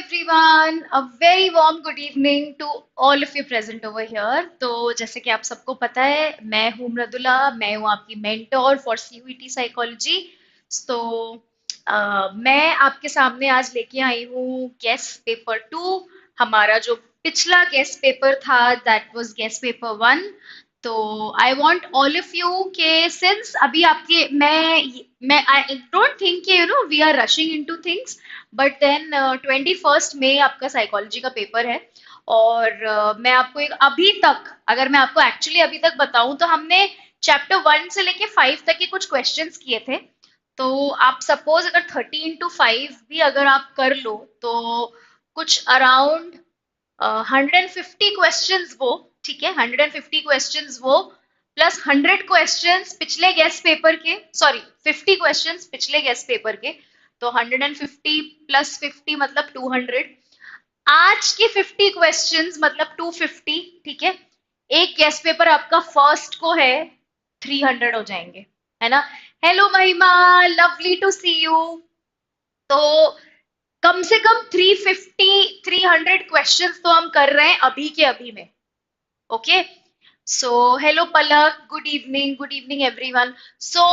everyone, a very warm good evening to all of you present over here. तो जैसे कि आप सबको पता है, मैं हूँ मृदुला, मैं हूँ आपकी मेंटोर फॉर CUET साइकोलॉजी. तो मैं आपके सामने आज लेके आई हूँ गेस्ट पेपर 2. हमारा जो पिछला गेस्ट पेपर था दैट वाज गेस्ट पेपर 1. तो I want all of you के सिंस अभी आपके मैं I don't think we are rushing into things. But then 21 मई आपका साइकोलॉजी का पेपर है. और मैं आपको एक अभी तक, अगर मैं आपको एक्चुअली अभी तक बताऊं तो हमने चैप्टर 1 से लेके 5 तक के कुछ क्वेश्चंस किए थे. तो आप सपोज अगर 30 into 5 भी अगर आप कर लो तो कुछ अराउंड 150 क्वेश्चंस वो, ठीक है, 150 क्वेश्चंस वो प्लस 100 क्वेश्चंस पिछले गेस्ट पेपर के, सॉरी 50 क्वेश्चंस पिछले गेस्ट पेपर के. तो 150 प्लस 50 मतलब 200. आज के 50 क्वेश्चंस मतलब 250, ठीक है. एक गेस्ट पेपर आपका फर्स्ट को है 300 हो जाएंगे, है ना. हेलो महिमा, लवली टू सी यू. तो कम से कम 350 300 क्वेश्चंस तो हम कर रहे हैं अभी के अभी में. Okay. So, hello Palak, good evening everyone. So,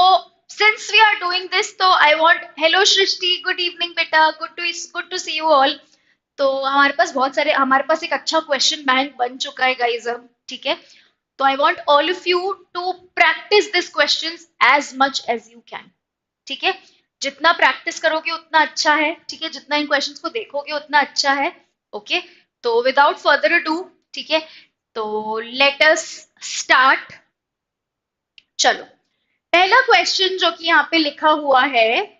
since we are doing this, so I want, hello Shrishti, good evening beta, good to see you all. तो हमारे पास एक अच्छा क्वेश्चन बैंक बन चुका है गाइस अब, ठीक है. तो I want all of you to practise this questions as much as you can, ठीक है. जितना प्रैक्टिस करोगे उतना अच्छा है, ठीक है. जितना इन क्वेश्चंस को देखोगे उतना अच्छा है. ओके. तो विदाउट फर्दर अडू, ठीक है, तो लेट अस स्टार्ट. चलो, पहला क्वेश्चन जो कि यहाँ पे लिखा हुआ है,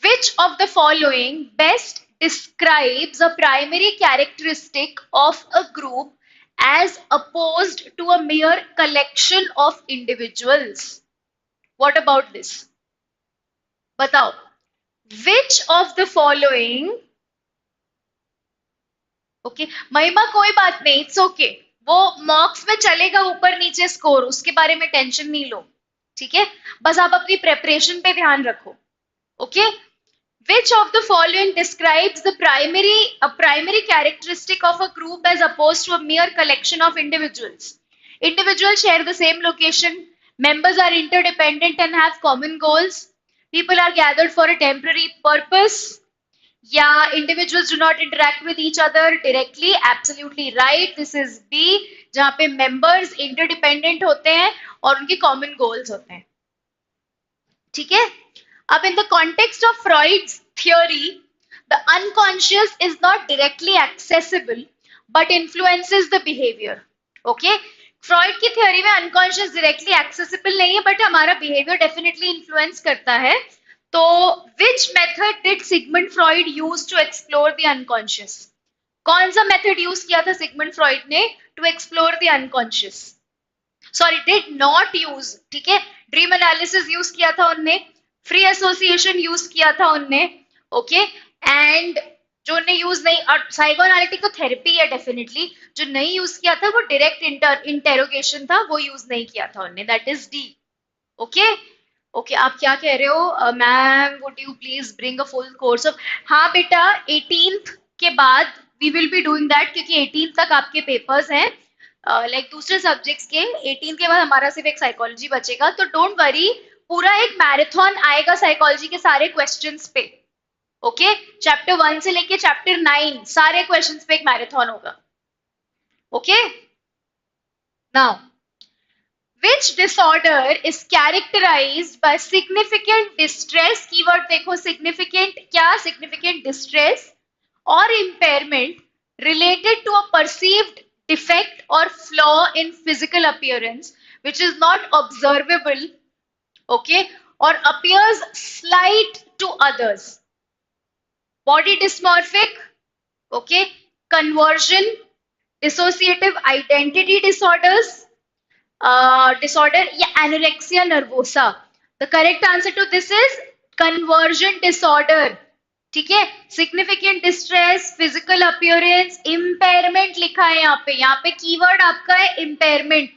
which of the following best describes a primary characteristic of a group as opposed to a mere collection of individuals? What about this? बताओ. Which of the following, okay महिमा कोई बात नहीं, इट्स ओके. वो मॉक्स में चलेगा ऊपर नीचे स्कोर, उसके बारे में टेंशन नहीं लो, ठीक है. बस आप अपनी प्रेपरेशन पे ध्यान रखो. Okay. Which of the following describes the primary characteristic of a group as opposed to a mere collection of individuals? Individuals share the same location. Members are interdependent and have common goals. People are gathered for a temporary purpose. Yeah, individuals do not interact with each other directly. Absolutely right. This is B, जहाँ पे members interdependent होते हैं और उनके common goals होते हैं, ठीक है. अब in the context of Freud's theory, the unconscious is not directly accessible but influences the behavior. Okay? Freud की थ्योरी में अनकॉन्शियस डायरेक्टली एक्सेसिबल नहीं है बट हमारा बिहेवियर डेफिनेटली इन्फ्लुएंस करता है. तो which method did Sigmund Freud use to explore the unconscious? कौन सा मेथड यूज किया था सिगमंड फ्रॉइड ने to explore the unconscious? Sorry, did not use, ठीक है. ड्रीम एनालिसिस यूज किया था उनने, फ्री एसोसिएशन यूज किया था उनने, ओके. एंड जो उन्हें यूज नहीं, और साइकोएनालिटिक तो थेरेपी है डेफिनेटली, जो नहीं यूज किया था वो डायरेक्ट इंटेरोगेशन था, वो यूज नहीं किया था उन्होंने, that is D. Okay. Okay, आप क्या कह रहे हो ma'am, would you please bring a full course of. हाँ बेटा, 18th के बाद we will be doing that, क्योंकि 18th तक आपके पेपर्स हैं लाइक दूसरे सब्जेक्ट्स के. 18th के बाद हमारा सिर्फ एक साइकोलॉजी बचेगा. तो डोंट वरी, पूरा एक मैराथन आएगा साइकोलॉजी के सारे क्वेश्चंस पे. ओके. चैप्टर 1 से लेके चैप्टर 9 सारे क्वेश्चंस पे एक मैराथन होगा. Okay. Now, which disorder is characterized by significant distress? Keyword देखो, significant क्या, significant distress or impairment related to a perceived defect or flaw in physical appearance which is not observable, okay, or appears slight to others. Body dysmorphic, okay, conversion, dissociative identity disorders, disorder या anorexia nervosa. The correct answer to this is conversion disorder, ठीक है. Significant distress, physical appearance, impairment लिखा है यहाँ पे keyword आपका है impairment,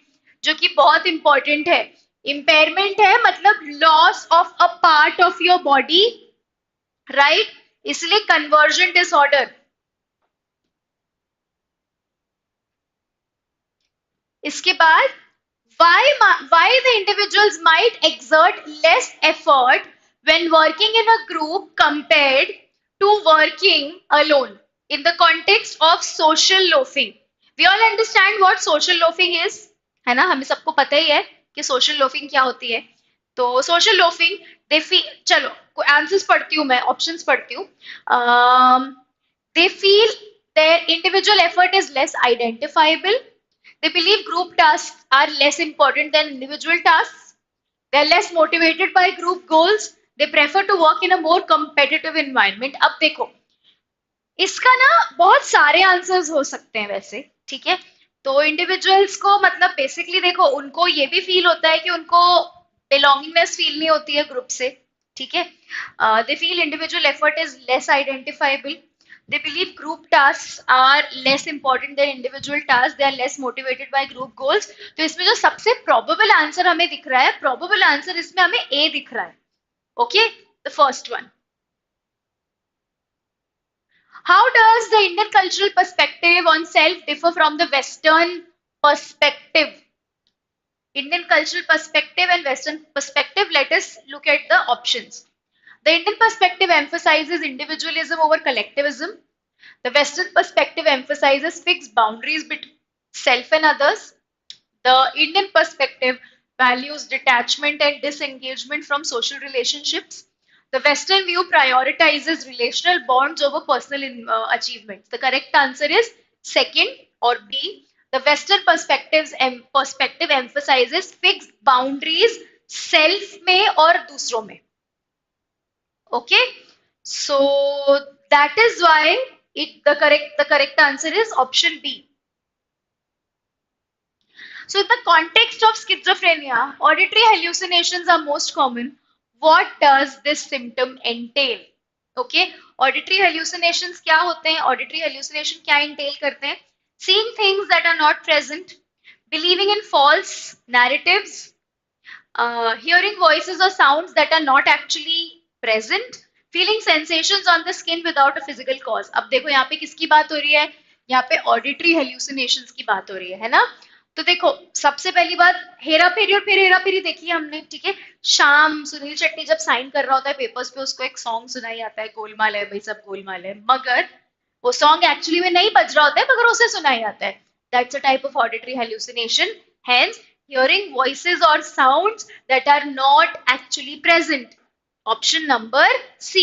जो कि बहुत इंपॉर्टेंट है. इम्पेयरमेंट है मतलब loss of a part of your body right, इसलिए कन्वर्जन डिसऑर्डर। इसके बाद why the individuals might exert less effort when working in a group compared to working alone in the context of social loafing. We all understand what social loafing is, है ना, हमें सबको पता ही है कि social loafing क्या होती है। तो social loafing, दे फील, चलो आंसर्स पढ़ती हूँ मैं, ऑप्शंस पढ़ती हूँ। They feel their individual effort is less identifiable. They believe group tasks are less important than individual tasks. They are less motivated by group goals. They prefer to work in a more competitive environment. अब देखो, इसका ना बहुत सारे answers हो सकते हैं वैसे, ठीक है। तो इंडिविजुअल्स को मतलब बेसिकली देखो, उनको ये भी फील होता है कि उनको बिलोंगिंगनेस फील नहीं होती है ग्रुप से, ठीक है। They feel individual effort is less identifiable. They believe group tasks are less important than individual tasks. They are less motivated by group goals. तो इसमें जो सबसे probable आंसर हमें दिख रहा है, probable आंसर इसमें हमें A दिख रहा है। Okay, the first one. How does the Indian cultural perspective on self differ from the Western perspective? Indian cultural perspective and Western perspective, let us look at the options. The Indian perspective emphasizes individualism over collectivism. The Western perspective emphasizes fixed boundaries between self and others. The Indian perspective values detachment and disengagement from social relationships. The Western view prioritizes relational bonds over personal achievements. The correct answer is second, or B. The Western perspective emphasizes fixed boundaries self में और दूसरों में. Okay, so that is why the correct answer is option B. So, in the context of schizophrenia, auditory hallucinations are most common. What does this symptom entail? Okay, auditory hallucinations क्या होते हैं? Auditory hallucination क्या entail करते हैं? Seeing things that are not present, believing in false narratives, hearing voices or sounds that are not actually present, feeling sensations on the skin without a physical cause. अब देखो यहाँ पे किसकी बात हो रही है? यहाँ पे ऑडिटरी हेल्यूसिनेशंस की बात हो रही है ना। तो देखो, सबसे पहली बात, हेरा फेरी और फिर हेरा फेरी देखी हमने, ठीक है। शाम सुनील शेट्टी जब साइन कर रहा होता है पेपर्स पे, उसको एक सॉन्ग सुनाई आता है, गोलमाल है भाई सब गोलमाल है, मगर वो सॉन्ग एक्चुअली में नहीं बज रहा होता है, मगर उसे सुनाई आता है। That's a type of auditory hallucination. Hence, hearing voices or sounds that are not actually present. Option number C.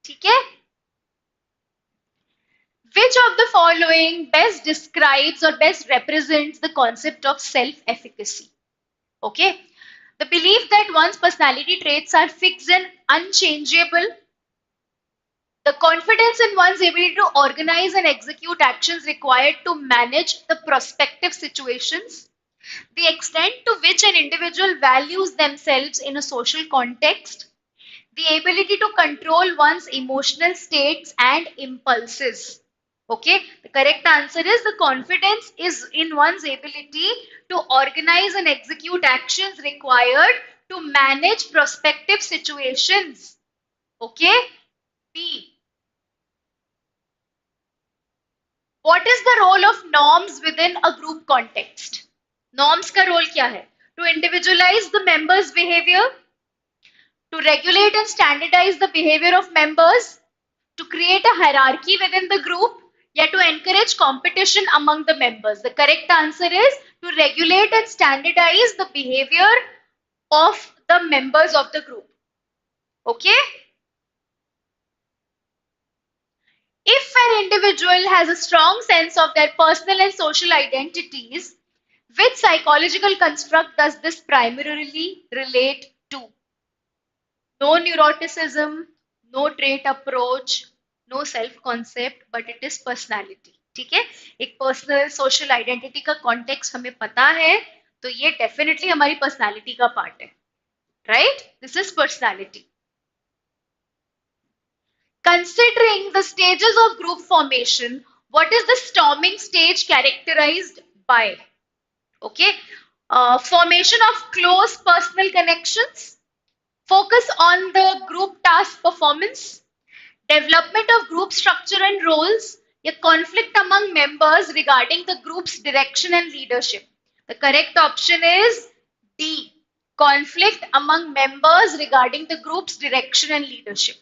ठीक है? Which of the following best describes or best represents the concept of self-efficacy? Okay. The belief that one's personality traits are fixed and unchangeable. The confidence in one's ability to organize and execute actions required to manage the prospective situations. The extent to which an individual values themselves in a social context. The ability to control one's emotional states and impulses. Okay, the correct answer is the confidence is in one's ability to organize and execute actions required to manage prospective situations. Okay, B. What is the role of norms within a group context? Norms का role क्या है? To individualize the members' behavior, to regulate and standardize the behavior of members, to create a hierarchy within the group, या to encourage competition among the members. The correct answer is to regulate and standardize the behavior of the members of the group. Okay? If an individual has a strong sense of their personal and social identities, which psychological construct does this primarily relate to? No neuroticism, no trait approach, no self concept, but it is personality. ठीक है, एक personal social identity का context हमें पता है, तो ये definitely हमारी पर्सनालिटी का पार्ट है, right? This is personality. Considering the stages of group formation, what is the storming stage characterized by? Okay, formation of close personal connections, Focus on the group task performance, development of group structure and roles, a conflict among members regarding the group's direction and leadership. The correct option is D. Conflict among members regarding the group's direction and leadership.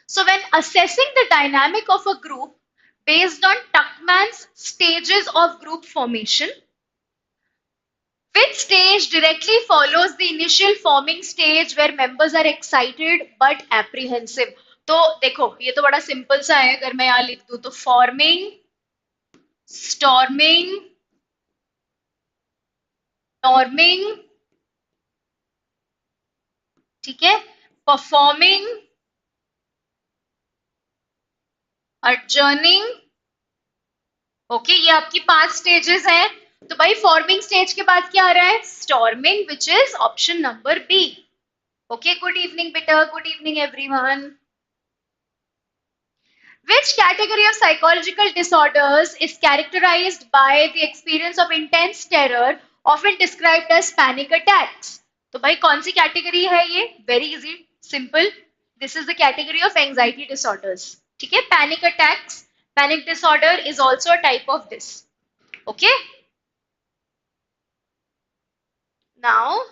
So when assessing the dynamic of a group based on Tuckman's stages of group formation, which stage directly follows the initial forming stage where members are excited but apprehensive? तो देखो ये तो बड़ा simple सा है, अगर मैं यहाँ लिख दूं तो फॉर्मिंग, स्टॉर्मिंग, नॉर्मिंग, ठीक है, परफॉर्मिंग, adjourning, ओके ये आपकी 5 स्टेजेस हैं. तो भाई फॉर्मिंग स्टेज के बाद क्या आ रहा है? Storming, which is option number B. Okay, good evening बेटा, good evening everyone. Which category of psychological disorders is characterized by the experience of intense terror, often described as panic attacks? तो भाई कौन सी कैटेगरी है ये? Very easy, simple. This is the category of anxiety disorders. ठीक है, panic attacks, panic disorder is also a type of this. Okay, now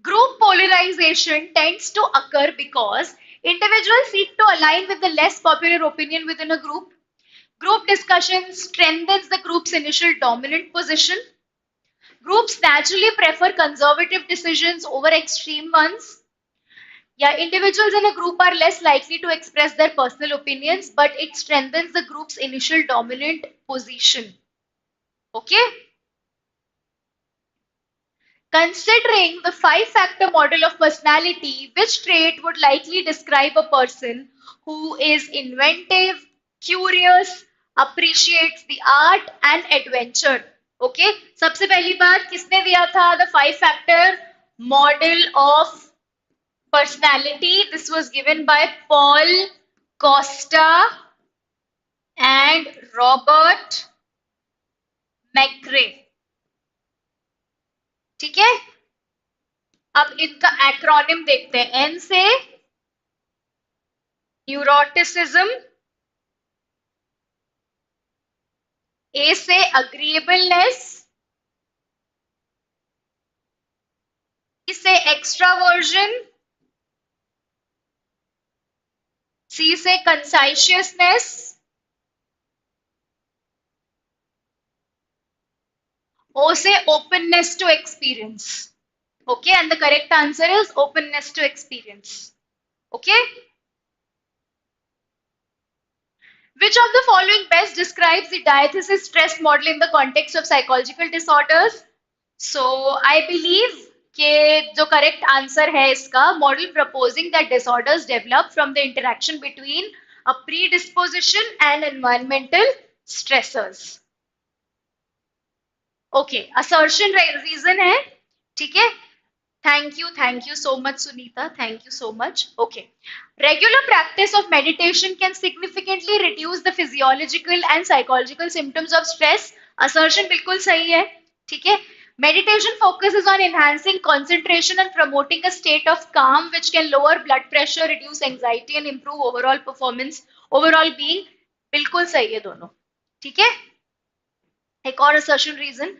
group polarization tends to occur because individuals seek to align with the less popular opinion within a group. Group discussion strengthens the group's initial dominant position. Groups naturally prefer conservative decisions over extreme ones. Yeah, individuals in a group are less likely to express their personal opinions, but it strengthens the group's initial dominant position. Okay? Considering the 5-factor model of personality, which trait would likely describe a person who is inventive, curious, appreciates the art and adventure? Okay, सबसे पहली बात किसने दिया था? The 5-factor model of personality. This was given by Paul Costa and Robert McRae. ठीक है, अब इनका एक्रोनिम देखते हैं. एन से न्यूरोटिसिज्म, ए से अग्रीएबलनेस, ई से एक्स्ट्रावर्जन, सी से कंसाइशियसनेस, O से openness to experience. Okay, and the correct answer is openness to experience. Okay. Which of the following best describes the diathesis stress model in the context of psychological disorders? So I believe कि जो correct answer है इसका, model proposing that disorders develop from the interaction between a predisposition and environmental stressors. Okay, assertion reason है. ठीक है, thank you so much Sunita, thank you so much. Okay, regular practice of meditation can significantly reduce the physiological and psychological symptoms of stress. Assertion बिल्कुल सही है. ठीक है, meditation focuses on enhancing concentration and promoting a state of calm which can lower blood pressure, reduce anxiety and improve overall performance, overall being. बिल्कुल सही है दोनों. ठीक है, एक और assertion reason.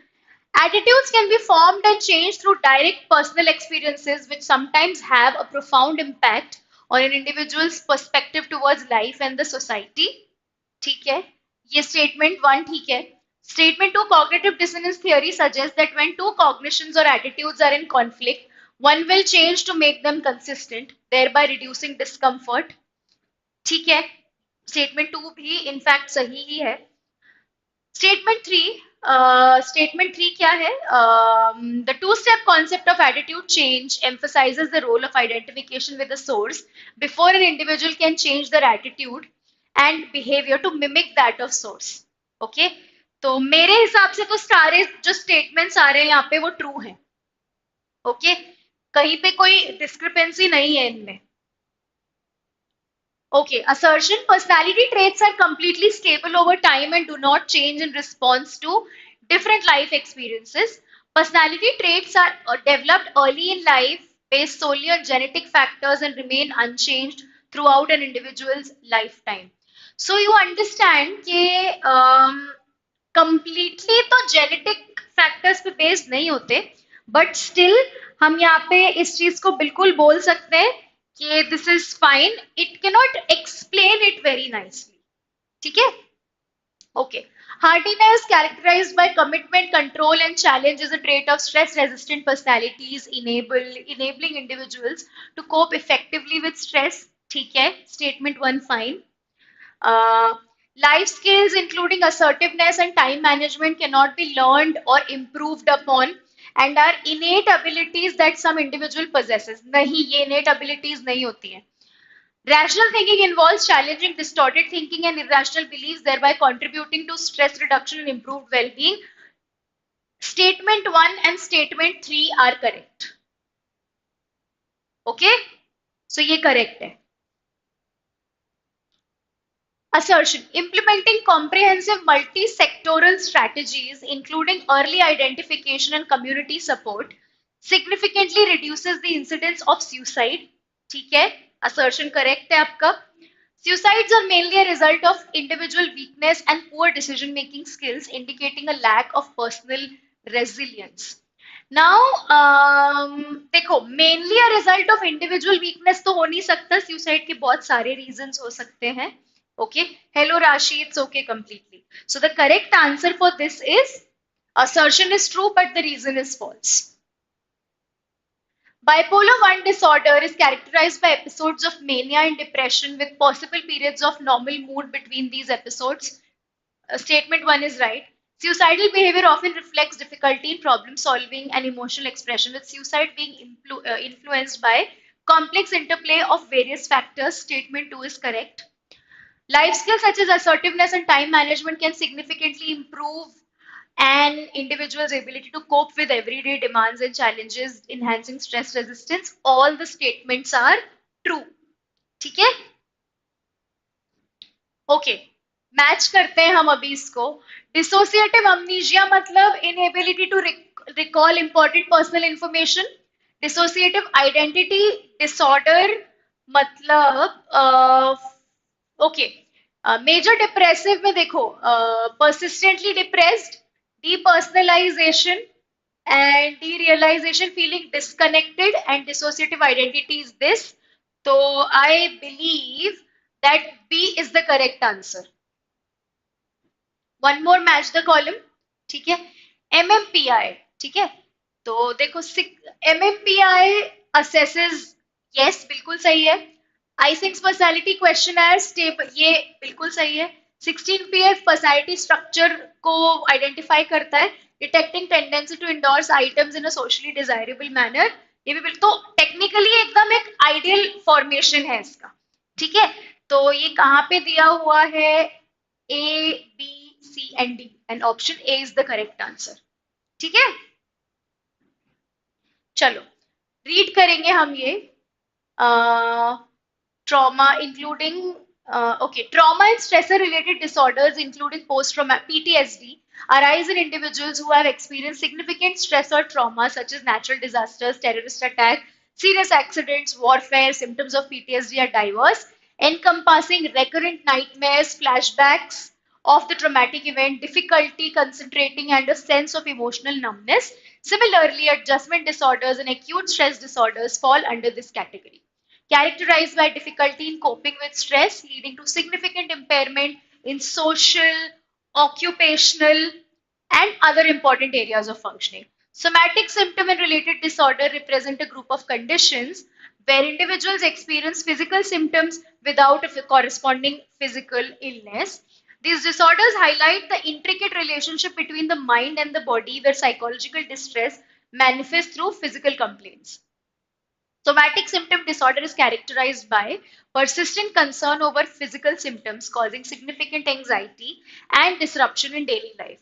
Attitudes can be formed and changed through direct personal experiences which sometimes have a profound impact on an individual's perspective towards life and the society. ठीक है, ये statement 1 ठीक है. Statement 2, cognitive dissonance theory suggests that when two cognitions or attitudes are in conflict, one will change to make them consistent, thereby reducing discomfort. ठीक है, statement 2 भी in fact सही ही है. Statement 3 क्या है? The two-step concept of attitude change emphasizes the role of identification with the source before an individual can change their attitude and behavior to mimic that of source. Okay? तो मेरे हिसाब से तो सारे जो स्टेटमेंट्स आ रहे हैं यहाँ पे वो ट्रू हैं. ओके, कहीं पे कोई डिस्क्रिपेंसी नहीं है इनमें. Okay, assertion. Personality traits are completely stable over time and do not change in response to different life experiences. Personality traits are developed early in life based solely on genetic factors and remain unchanged throughout an individual's lifetime. So you understand कि completely तो genetic factors पे based नहीं होते, but still हम यहाँ पे इस चीज को बिल्कुल बोल सकते हैं कि this is fine. It cannot explain it very nicely. ठीक है? Okay. Hardiness, characterized by commitment, control, and challenge, is a trait of stress-resistant personalities, enabling individuals to cope effectively with stress. ठीक है, statement one fine. Uh, Life skills, including assertiveness and time management, cannot be learned or improved upon and are innate abilities that some individual possesses. नहीं, ये innate abilities नहीं होती हैं. Rational thinking involves challenging distorted thinking and irrational beliefs, thereby contributing to stress reduction and improved well being. Statement 1 and statement 3 are correct. Okay? So, ये correct है. Assertion. Implementing comprehensive multi-sectoral strategies, including early identification and community support, significantly reduces the incidence of suicide. ठीक है? Assertion correct है आपका. Suicides are mainly a result of individual weakness and poor decision-making skills, indicating a lack of personal resilience. Now, देखो, mainly a result of individual weakness तो हो नहीं सकता. Suicide के बहुत सारे reasons हो सकते हैं. Okay. Hello, Rashi. It's okay completely. So the correct answer for this is assertion is true, but the reason is false. Bipolar 1 disorder is characterized by episodes of mania and depression with possible periods of normal mood between these episodes. Statement 1 is right. Suicidal behavior often reflects difficulty in problem solving and emotional expression, with suicide being influenced by complex interplay of various factors. Statement 2 is correct. Life skills such as assertiveness and time management can significantly improve an individual's ability to cope with everyday demands and challenges, enhancing stress resistance. All the statements are true. ठीक है? Okay, match करते हैं हम अभी इसको. Dissociative amnesia मतलब inability to recall important personal information. Dissociative identity disorder मतलब okay, major depressive में देखो, persistently depressed, depersonalization and derealization, feeling disconnected, and dissociative identity is this. So I believe that B is the correct answer. One more match the column. ठीक है. MMPI. ठीक है. तो देखो MMPI assesses, yes बिल्कुल सही है. Ising's personality questionnaire stable, ये बिल्कुल सही है. 16PF personality structure को identify करता है. Detecting tendency to endorse items in a socially desirable manner, ये भी बिल्कुल. तो टेक्निकली एकदम एक आइडियल फॉर्मेशन है इसका. ठीक है. तो ये कहाँ पे दिया हुआ है? A, B, C and D, and option A is the correct answer. ठीक है. चलो रीड करेंगे हम ये. Trauma including trauma and stressor related disorders including post traumatic PTSD arise in individuals who have experienced significant stress or trauma such as natural disasters, terrorist attack, serious accidents, warfare. Symptoms of PTSD are diverse, encompassing recurrent nightmares, flashbacks of the traumatic event, difficulty concentrating, and a sense of emotional numbness. Similarly, adjustment disorders and acute stress disorders fall under this category, characterized by difficulty in coping with stress, leading to significant impairment in social, occupational, and other important areas of functioning. Somatic symptom and related disorder represent a group of conditions where individuals experience physical symptoms without a corresponding physical illness. These disorders highlight the intricate relationship between the mind and the body, where psychological distress manifests through physical complaints. Somatic symptom disorder is characterized by persistent concern over physical symptoms causing significant anxiety and disruption in daily life.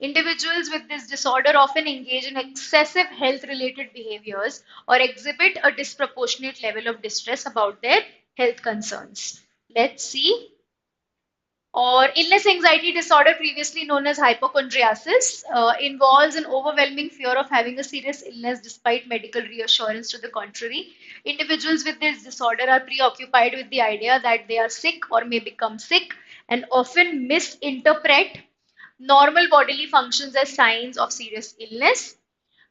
Individuals with this disorder often engage in excessive health related behaviors or exhibit a disproportionate level of distress about their health concerns. Let's see. Or illness anxiety disorder, previously known as hypochondriasis, involves an overwhelming fear of having a serious illness despite medical reassurance to the contrary. Individuals with this disorder are preoccupied with the idea that they are sick or may become sick and often misinterpret normal bodily functions as signs of serious illness.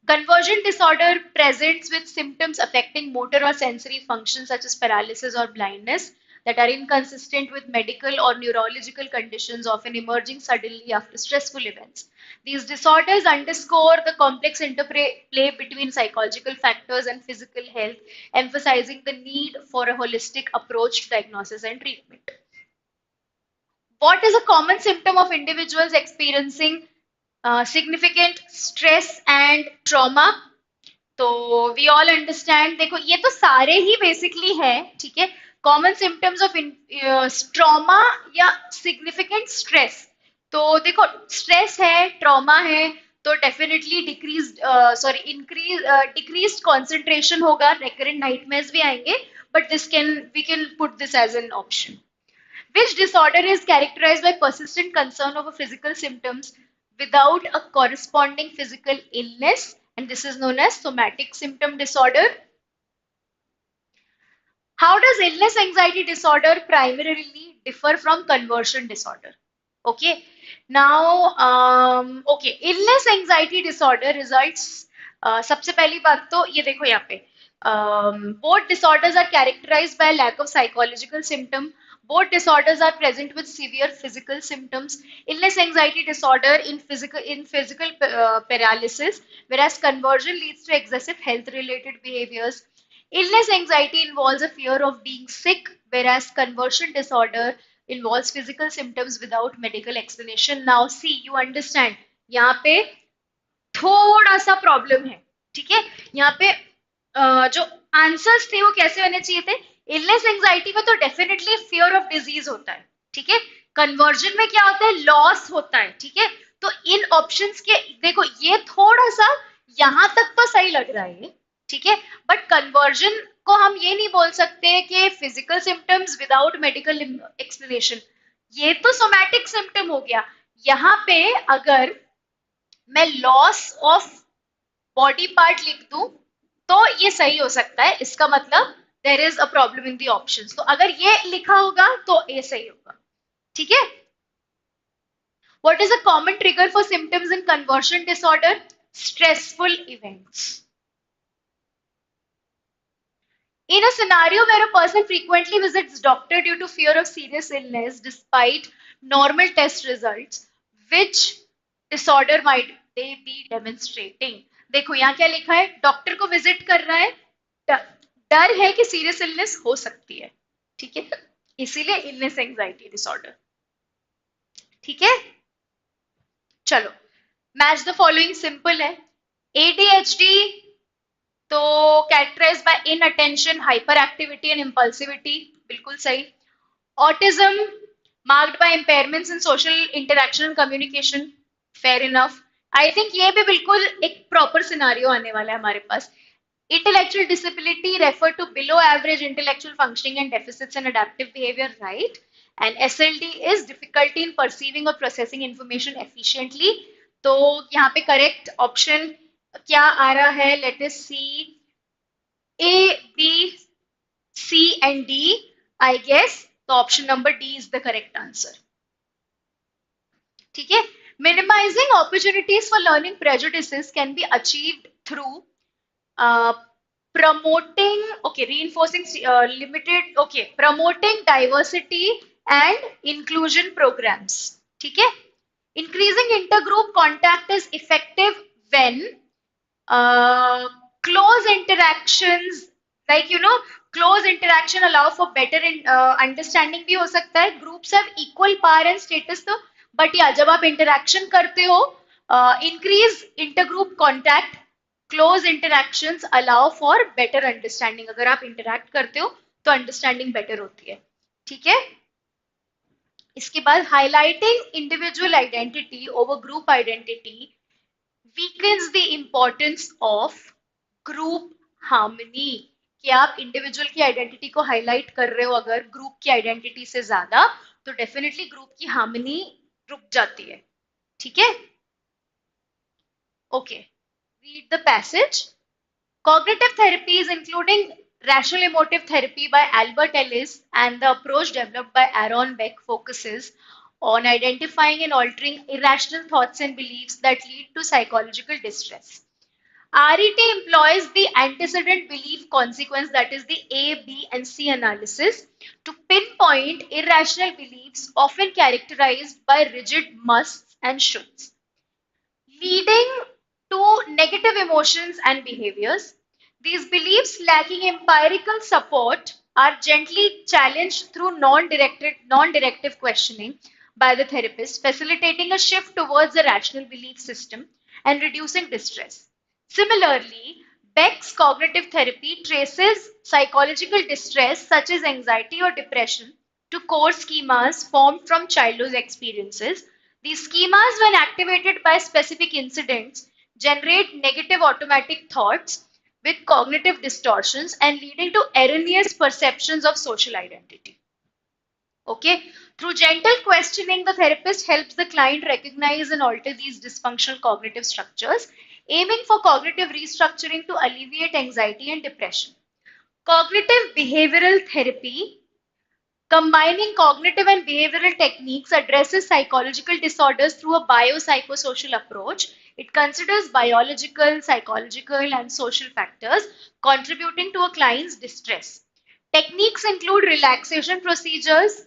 Conversion disorder presents with symptoms affecting motor or sensory functions such as paralysis or blindness that are inconsistent with medical or neurological conditions, often emerging suddenly after stressful events. These disorders underscore the complex interplay between psychological factors and physical health, emphasizing the need for a holistic approach to diagnosis and treatment. What is a common symptom of individuals experiencing significant stress and trauma? तो we all understand, देखो ये तो सारे ही basically है, ठीक है, common symptoms of trauma या सिग्निफिकेंट स्ट्रेस. तो देखो स्ट्रेस है, ट्रॉमा है, तो definitely decrease sorry increase decrease concentration होगा, रिकरेंट नाइटमेयर्स भी आएंगे, but this can we can put this as an option. Which disorder is characterized by persistent concern over physical symptoms without a corresponding physical illness, and this is known as somatic symptom disorder. How does illness anxiety disorder primarily differ from conversion disorder? Okay, now okay, illness anxiety disorder results, सबसे पहली बात तो ये देखो यहाँ पे, both disorders are characterized by a lack of psychological symptom. Both disorders are present with severe physical symptoms. Illness anxiety disorder in physical paralysis, whereas conversion leads to excessive health related behaviors. Illness anxiety involves a fear of being sick, whereas conversion disorder involves physical symptoms without medical explanation. Now see, you understand, यहाँ पे थोड़ा सा problem है, ठीक है. यहाँ पे जो आंसर्स थे वो कैसे होने चाहिए थे? इलनेस एंजाइटी में तो डेफिनेटली फियर ऑफ डिजीज होता है, ठीक है. कन्वर्जन में क्या होता है? लॉस होता है, ठीक है. तो इन ऑप्शंस के देखो ये थोड़ा सा यहां तक तो सही लग रहा है, ठीक है, बट कन्वर्जन को हम ये नहीं बोल सकते कि physical symptoms without medical explanation, ये तो सोमैटिक सिम्टम हो गया. यहाँ पे अगर मैं लॉस ऑफ बॉडी पार्ट लिख दूं तो ये सही हो सकता है, इसका मतलब there is a problem in the options. तो अगर ये लिखा होगा तो ये सही होगा, ठीक है. What is a common trigger for symptoms in conversion disorder? Stressful events. In a scenario where a person frequently visits doctor due to fear of serious illness despite normal test results, which disorder might they be demonstrating? देखो यहाँ क्या लिखा है, doctor को visit कर रहा है, डर है कि सीरियस इलनेस हो सकती है, ठीक है, इसीलिए इलनेस एंजाइटी डिसऑर्डर, ठीक है. चलो, मैच द फॉलोइंग सिंपल है. एडीएचडी तो characterise by inattention, hyperactivity and impulsivity, बिल्कुल सही. Autism marked by impairments in social interaction and communication, fair enough. I think ये भी बिल्कुल एक प्रॉपर सिनारियो आने वाला है हमारे पास. Intellectual disability refer to below average intellectual functioning and deficits in adaptive behavior, right? And SLD is difficulty in perceiving or processing information efficiently. तो यहाँ पे correct option क्या आ रहा है? Let us see. A, B, C and D, I guess. तो option number D is the correct answer. ठीक है. Minimizing opportunities for learning prejudices can be achieved through promoting, okay, reinforcing limited, okay, promoting diversity and inclusion programs, ठीक है. Increasing intergroup contact is effective when close interactions, like you know, close interaction allow for better understanding भी हो सकता है. Groups have equal power and status तो, but या जब आप interaction करते हो, increase intergroup contact, close interactions allow for better understanding. अगर आप इंटरैक्ट करते हो तो अंडरस्टैंडिंग बेटर होती है, ठीक है. इसके बाद highlighting individual identity over group identity weakens the importance of group harmony. कि आप इंडिविजुअल की आइडेंटिटी को हाईलाइट कर रहे हो अगर ग्रुप की आइडेंटिटी से ज्यादा, तो डेफिनेटली ग्रुप की हार्मनी रुक जाती है. ठीक है. Okay, read the passage. Cognitive therapies, including rational emotive therapy by Albert Ellis and the approach developed by Aaron Beck, focuses on identifying and altering irrational thoughts and beliefs that lead to psychological distress. RET employs the antecedent belief consequence, that is the A, B, and C analysis, to pinpoint irrational beliefs often characterized by rigid musts and shoulds, leading to negative emotions and behaviors. These beliefs, lacking empirical support, are gently challenged through non-directive questioning by the therapist, facilitating a shift towards a rational belief system and reducing distress. Similarly, Beck's cognitive therapy traces psychological distress such as anxiety or depression to core schemas formed from childhood experiences. These schemas, when activated by specific incidents, generate negative automatic thoughts with cognitive distortions and leading to erroneous perceptions of social identity. Okay, through gentle questioning, the therapist helps the client recognize and alter these dysfunctional cognitive structures, aiming for cognitive restructuring to alleviate anxiety and depression. Cognitive behavioral therapy, combining cognitive and behavioral techniques, addresses psychological disorders through a biopsychosocial approach. It considers biological, psychological, and social factors contributing to a client's distress. Techniques include relaxation procedures,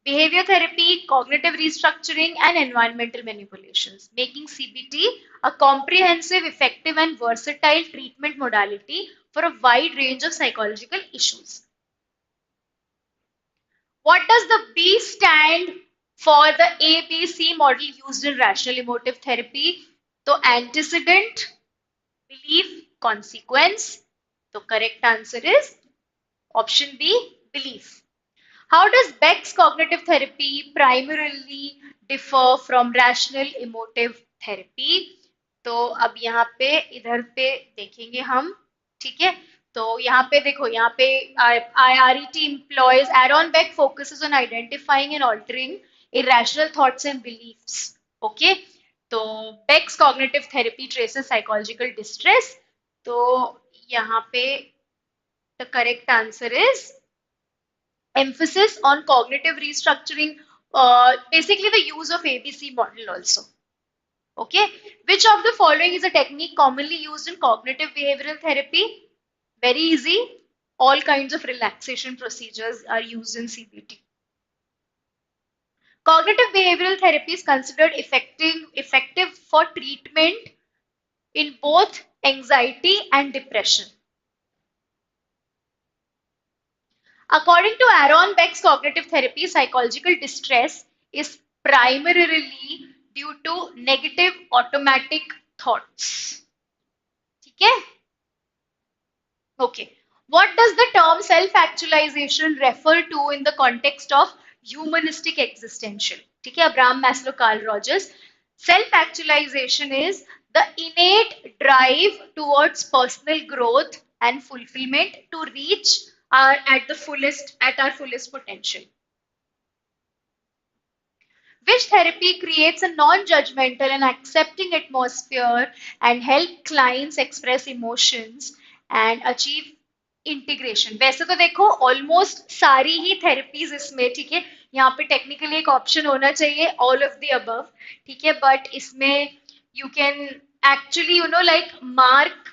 behavior therapy, cognitive restructuring, and environmental manipulations, making CBT a comprehensive, effective, and versatile treatment modality for a wide range of psychological issues. What does the B stand for the ABC model used in rational emotive therapy? So antecedent, belief, consequence. So correct answer is option B, belief. How does Beck's cognitive therapy primarily differ from rational emotive therapy? तो अब यहाँ पे इधर पे देखेंगे हम. ठीक है, तो यहाँ पे देखो, यहाँ पे RET employs, Aaron Beck focuses on identifying and altering irrational thoughts and beliefs. Okay, तो Beck's cognitive therapy traces psychological distress. तो यहाँ पे the correct answer is emphasis on cognitive restructuring, basically the use of ABC model also. Okay, which of the following is a technique commonly used in cognitive behavioral therapy? Very easy. All kinds of relaxation procedures are used in CBT. Cognitive behavioral therapy is considered effective for treatment in both anxiety and depression. According to Aaron Beck's cognitive therapy, psychological distress is primarily due to negative automatic thoughts. Okay? Okay. What does the term self-actualization refer to in the context of humanistic existential? Okay, Abraham Maslow, Carl Rogers. Self-actualization is the innate drive towards personal growth and fulfillment to reach at our fullest potential. Which therapy creates a non-judgmental and accepting atmosphere and help clients express emotions and achieve integration. वैसे तो देखो almost सारी ही therapies इसमें, ठीक है, यहाँ पे technically एक ऑप्शन होना चाहिए ऑल ऑफ द अबव, ठीक है, बट इसमें you can actually like mark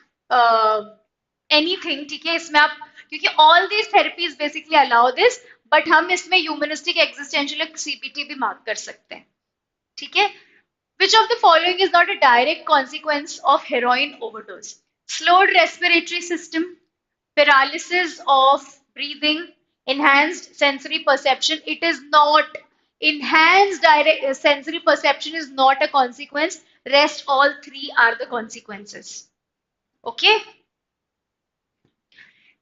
anything, ठीक है, इसमें आप, क्योंकि all these therapies basically allow this, but हम इसमें ह्यूमनिस्टिक एग्जिस्टेंशियल सीबीटी भी मार्क कर सकते हैं. ठीक है. Which of the following is not a direct consequence of heroin overdose? Slowed respiratory system, paralysis of breathing, enhanced sensory perception. It is not. Enhanced direct sensory perception is not a consequence. Rest all three are the consequences. Okay.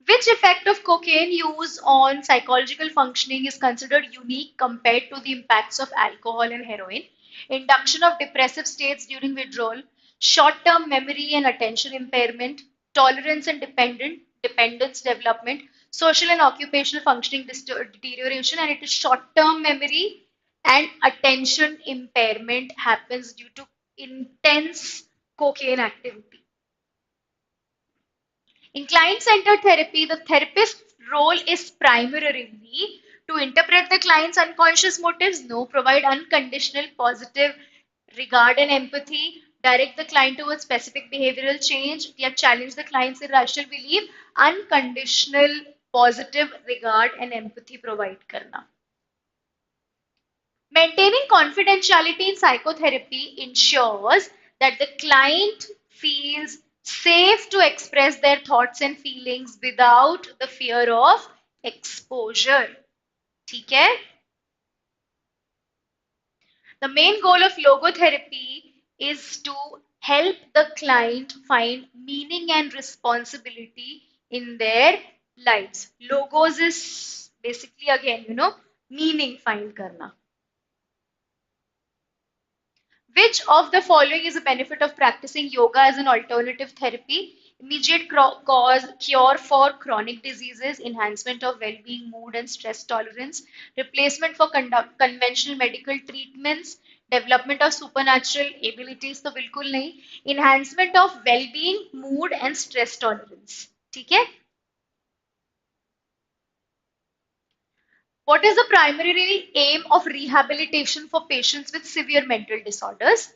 Which effect of cocaine use on psychological functioning is considered unique compared to the impacts of alcohol and heroin? Induction of depressive states during withdrawal, short-term memory and attention impairment, tolerance and dependence development, social and occupational functioning deterioration, and it is short-term memory and attention impairment happens due to intense cocaine activity. In client-centered therapy, the therapist's role is primarily to interpret the client's unconscious motives, no, provide unconditional positive regard and empathy, direct the client towards specific behavioral change, yet challenge the client's irrational belief, unconditional positive regard and empathy provide karna. Maintaining confidentiality in psychotherapy ensures that the client feels safe to express their thoughts and feelings without the fear of exposure. ठीक है? The main goal of logotherapy is to help the client find meaning and responsibility in their lives. Logos is basically again, meaning find karna. Which of the following is a benefit of practicing yoga as an alternative therapy? Immediate cure for chronic diseases, enhancement of well-being, mood and stress tolerance, replacement for conventional medical treatments, development of supernatural abilities तो बिल्कुल नहीं, enhancement of well-being, mood and stress tolerance. ठीक है? What is the primary aim of rehabilitation for patients with severe mental disorders?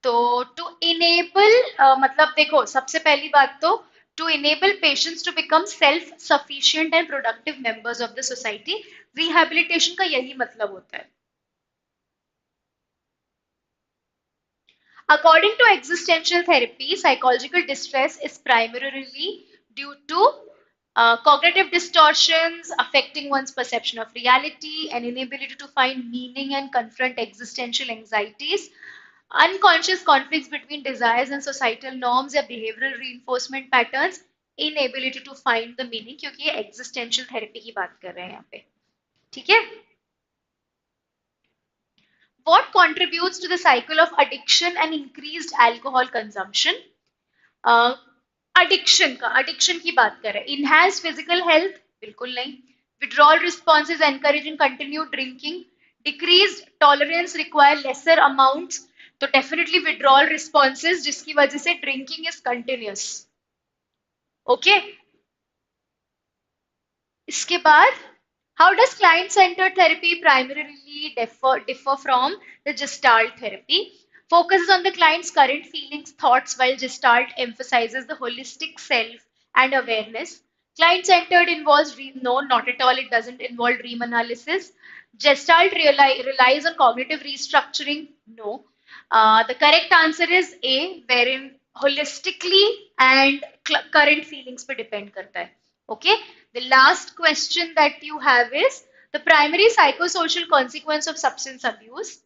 तो to enable मतलब देखो सबसे पहली बात तो to enable patients to become self sufficient and productive members of the society. Rehabilitation का यही मतलब होता है. According to existential therapy, psychological distress is primarily due to cognitive distortions affecting one's perception of reality and inability to find meaning and confront existential anxieties, unconscious conflicts between desires and societal norms या behavioral reinforcement patterns, inability to find the meaning, क्योंकि ये existential therapy की बात कर रहे हैं यहाँ पे. ठीक है? What contributes to the cycle of addiction and increased alcohol consumption? Addiction की बात कर रहे हैं. Enhanced physical health बिल्कुल नहीं. Withdrawal responses encouraging continued drinking. Decreased tolerance require lesser amounts. तो definitely withdrawal responses जिसकी वजह से drinking is continuous. Okay? इसके बाद how does client-centered therapy primarily differ from the Gestalt therapy? Focuses on the client's current feelings, thoughts, while Gestalt emphasizes the holistic self and awareness. Client-centered involves no, not at all. It doesn't involve dream analysis. Gestalt relies on cognitive restructuring. No. The correct answer is A, wherein holistically and current feelings पे depend करता है. Okay. The last question that you have is the primary psychosocial consequence of substance abuse.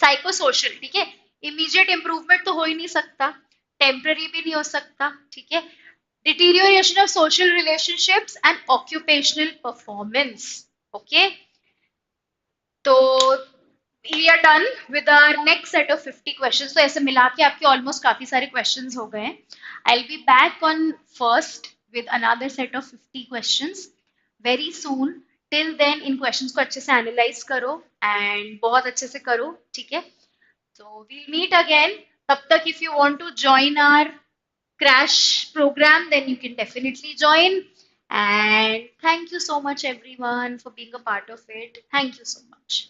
Psychosocial, ठीक है? Immediate improvement तो हो ही नहीं सकता, temporary भी नहीं हो सकता, ठीक है? Deterioration of social relationships and occupational performance. Okay. तो we are done with our next set of 50 questions. तो ऐसे मिला के आपके almost काफी सारे questions हो गए हैं. I'll be back on first with another set of 50 questions very soon. Till then in questions को अच्छे से analyze करो and बहुत अच्छे से करो, ठीक है? So we'll meet again. तब तक if you want to join our crash program, then you can definitely join. And thank you so much everyone for being a part of it. Thank you so much.